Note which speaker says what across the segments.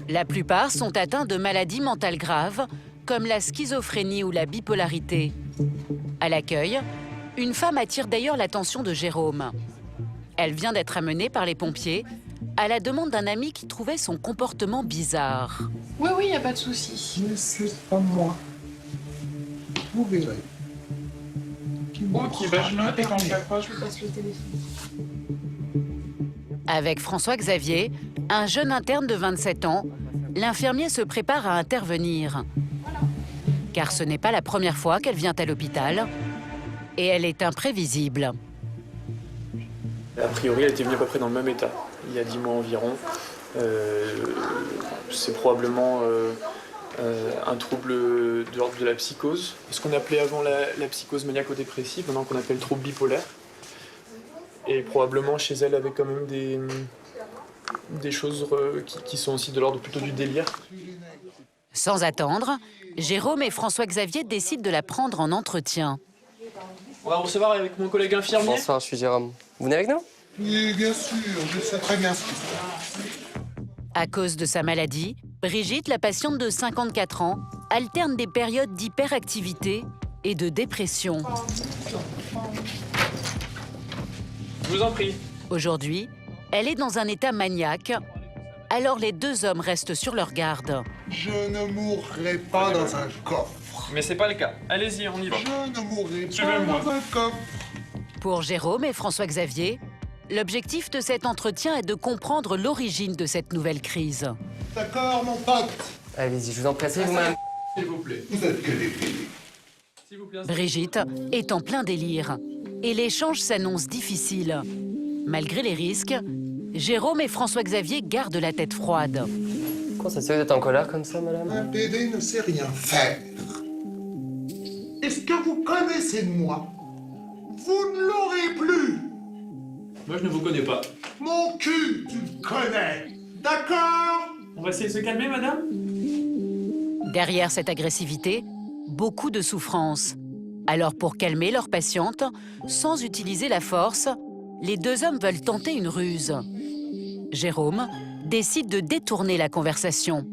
Speaker 1: La plupart sont atteints de maladies mentales graves, comme la schizophrénie ou la bipolarité. À l'accueil, une femme attire d'ailleurs l'attention de Jérôme. Elle vient d'être amenée par les pompiers à la demande d'un ami qui trouvait son comportement bizarre.
Speaker 2: Oui, il n'y a pas de souci.
Speaker 3: Mais c'est pas moi. Vous verrez.
Speaker 2: Ok, je note et quand je raccroche, je vous passe le téléphone.
Speaker 1: Avec François Xavier, un jeune interne de 27 ans, l'infirmier se prépare à intervenir. Car ce n'est pas la première fois qu'elle vient à l'hôpital et elle est imprévisible.
Speaker 4: A priori, elle était venue à peu près dans le même état, il y a 10 mois environ. C'est probablement un trouble de l'ordre de la psychose. Ce qu'on appelait avant la psychose maniaco-dépressive, maintenant qu'on appelle trouble bipolaire. Et probablement chez elle avec quand même des choses qui sont aussi de l'ordre plutôt du délire.
Speaker 1: Sans attendre, Jérôme et François Xavier décident de la prendre en entretien.
Speaker 4: On va recevoir avec mon collègue infirmier.
Speaker 5: Bonsoir, je suis Jérôme. Vous venez avec nous?
Speaker 3: Oui, bien sûr, je sais très bien ce qui se passe.
Speaker 1: À cause de sa maladie, Brigitte, la patiente de 54 ans, alterne des périodes d'hyperactivité et de dépression.
Speaker 4: Je vous en prie.
Speaker 1: Aujourd'hui, elle est dans un état maniaque, alors les deux hommes restent sur leur garde.
Speaker 3: Je ne mourrai pas dans un coffre.
Speaker 4: Mais c'est pas le cas. Allez-y, on y va.
Speaker 3: Je ne mourrai pas
Speaker 4: Suivez-moi.
Speaker 3: dans un coffre.
Speaker 1: Pour Jérôme et François Xavier, l'objectif de cet entretien est de comprendre l'origine de cette nouvelle crise.
Speaker 3: D'accord, mon pote?
Speaker 5: Allez-y, je vous en prie, vous-même.
Speaker 4: S'il vous plaît.
Speaker 3: Vous êtes que des bébés.
Speaker 4: S'il vous plaît.
Speaker 1: Brigitte est en plein délire et l'échange s'annonce difficile. Malgré les risques, Jérôme et François Xavier gardent la tête froide.
Speaker 5: Comment ça se fait que vous êtes en colère comme ça, madame?
Speaker 3: Un bébé ne sait rien faire. Est-ce que vous connaissez de moi? Vous ne l'aurez plus.
Speaker 4: Moi, je ne vous connais pas.
Speaker 3: Mon cul, tu le connais. D'accord?
Speaker 4: On va essayer de se calmer, madame?
Speaker 1: Derrière cette agressivité, beaucoup de souffrance. Alors pour calmer leur patiente, sans utiliser la force, les deux hommes veulent tenter une ruse. Jérôme décide de détourner la conversation.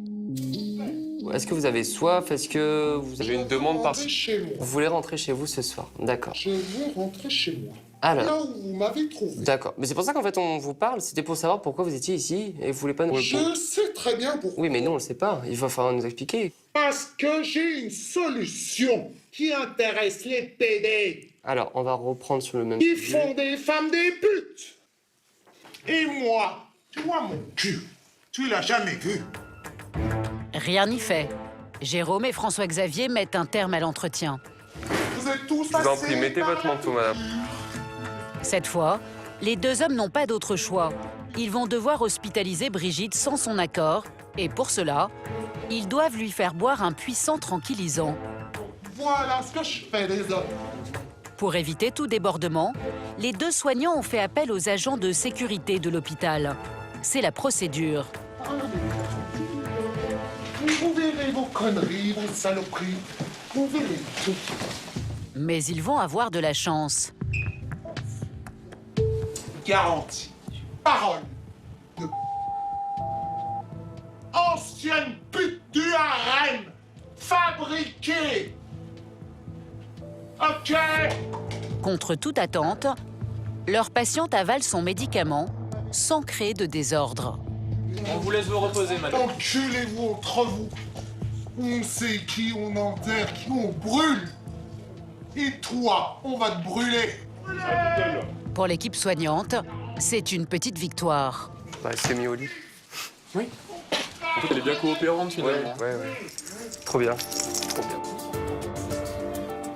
Speaker 5: Est-ce que vous avez soif? Est-ce que vous avez une demande par...
Speaker 3: Rentrer chez moi.
Speaker 5: Vous voulez rentrer chez vous ce soir? D'accord.
Speaker 3: Je veux rentrer chez moi.
Speaker 5: Alors,
Speaker 3: Là où vous m'avez trouvé.
Speaker 5: d'accord. Mais c'est pour ça qu'en fait on vous parle, c'était pour savoir pourquoi vous étiez ici et vous voulez pas nous...
Speaker 3: Je sais très bien pourquoi.
Speaker 5: Oui, mais nous on le sait pas. Il va falloir nous expliquer.
Speaker 3: Parce que j'ai une solution qui intéresse les PD
Speaker 5: Alors, on va reprendre sur le même
Speaker 3: qui
Speaker 5: sujet.
Speaker 3: font des femmes des putes. Et moi, tu vois mon cul, tu l'as jamais vu.
Speaker 1: Rien n'y fait. Jérôme et François Xavier mettent un terme à l'entretien.
Speaker 3: Vous êtes tous
Speaker 5: Je vous en
Speaker 3: passés
Speaker 5: prie, mettez
Speaker 3: par
Speaker 5: votre
Speaker 3: la
Speaker 5: manteau, madame.
Speaker 1: Cette fois, les deux hommes n'ont pas d'autre choix. Ils vont devoir hospitaliser Brigitte sans son accord. Et pour cela, ils doivent lui faire boire un puissant tranquillisant.
Speaker 3: Voilà ce que je fais des hommes.
Speaker 1: Pour éviter tout débordement, les deux soignants ont fait appel aux agents de sécurité de l'hôpital. C'est la procédure.
Speaker 3: Vous verrez vos conneries, vos saloperies. Vous verrez tout.
Speaker 1: Mais ils vont avoir de la chance.
Speaker 3: Garantie. Parole de ancienne pute du harem. Fabriquée. Ok.
Speaker 1: Contre toute attente, leur patiente avale son médicament sans créer de désordre.
Speaker 4: On vous laisse vous reposer, madame.
Speaker 3: Enculez-vous entre vous. On sait qui on enterre, qui on brûle. Et toi, on va te brûler.
Speaker 1: Pour l'équipe soignante, c'est une petite victoire.
Speaker 5: Bah, elle s'est mise au lit.
Speaker 4: Oui. En fait, elle est bien coopérante, finalement.
Speaker 5: Ouais. Trop bien. Trop bien.